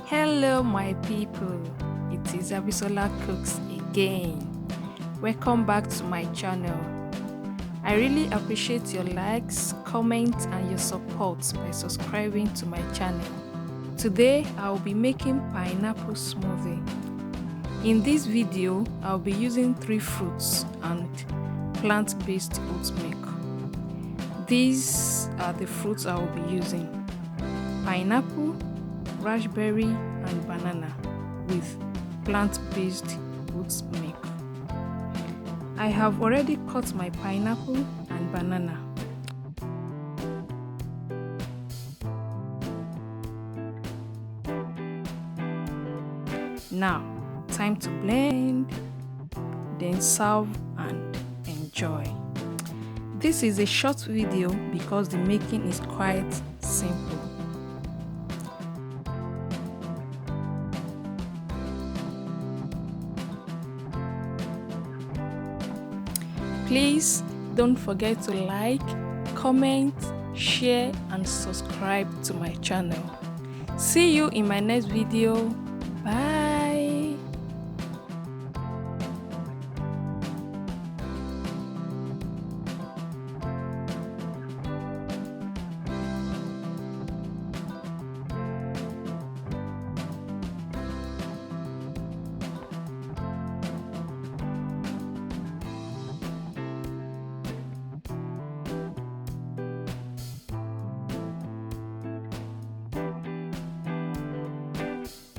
Hello my people, it is Abisola Cooks again. Welcome back to my channel. I really appreciate your likes, comments and your support by subscribing to my channel. Today I will be making pineapple smoothie. In this video, I'll be using 3 fruits and plant-based oat milk. These are the fruits I will be using: pineapple, raspberry and banana with plant-based oat milk. I have already cut my pineapple and banana. Now, time to blend, then serve and enjoy. This is a short video because the making is quite simple. Please don't forget to like, comment, share and subscribe to my channel. See you in my next video. Bye.